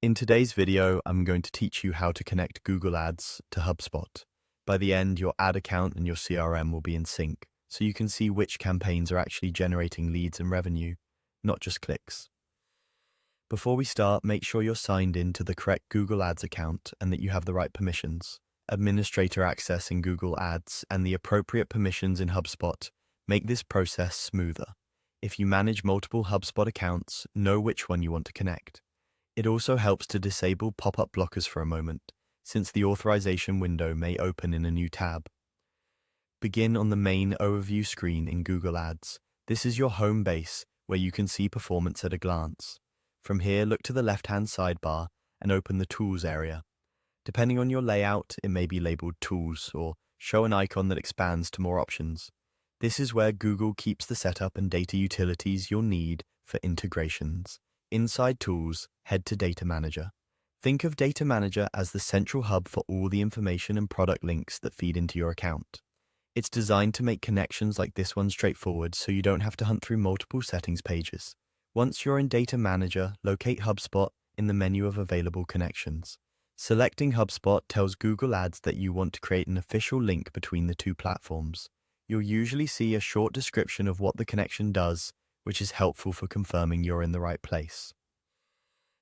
In today's video, I'm going to teach you how to connect Google Ads to HubSpot. By the end, your ad account and your CRM will be in sync, so you can see which campaigns are actually generating leads and revenue, not just clicks. Before we start, make sure you're signed in to the correct Google Ads account and that you have the right permissions. Administrator access in Google Ads and the appropriate permissions in HubSpot make this process smoother. If you manage multiple HubSpot accounts, know which one you want to connect. It also helps to disable pop-up blockers for a moment, since the authorization window may open in a new tab. Begin on the main overview screen in Google Ads. This is your home base, where you can see performance at a glance. From here, look to the left-hand sidebar and open the Tools area. Depending on your layout, it may be labeled Tools or show an icon that expands to more options. This is where Google keeps the setup and data utilities you'll need for integrations. Inside Tools, head to Data Manager. Think of Data Manager as the central hub for all the information and product links that feed into your account. It's designed to make connections like this one straightforward so you don't have to hunt through multiple settings pages. Once you're in Data Manager, locate HubSpot in the menu of available connections. Selecting HubSpot tells Google Ads that you want to create an official link between the two platforms. You'll usually see a short description of what the connection does, which is helpful for confirming you're in the right place.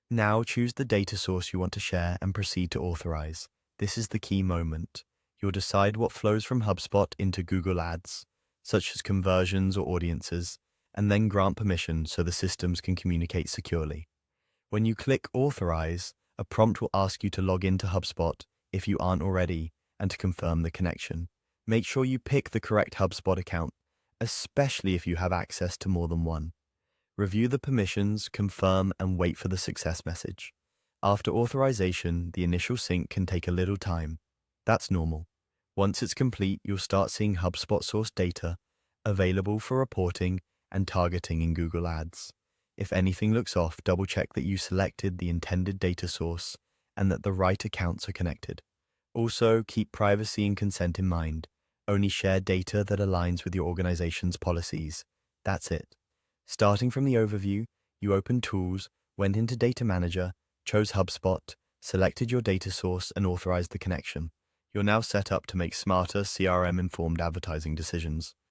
Now choose the data source you want to share and proceed to authorize. This is the key moment. You'll decide what flows from HubSpot into Google Ads, such as conversions or audiences, and then grant permission so the systems can communicate securely. When you click Authorize, a prompt will ask you to log into HubSpot if you aren't already and to confirm the connection. Make sure you pick the correct HubSpot account, especially if you have access to more than one. Review the permissions, confirm, and wait for the success message. After authorization, the initial sync can take a little time. That's normal. Once it's complete, you'll start seeing HubSpot source data available for reporting and targeting in Google Ads. If anything looks off, double-check that you selected the intended data source and that the right accounts are connected. Also, keep privacy and consent in mind. Only share data that aligns with your organization's policies. That's it. Starting from the overview, you opened Tools, went into Data Manager, chose HubSpot, selected your data source, and authorized the connection. You're now set up to make smarter, CRM-informed advertising decisions.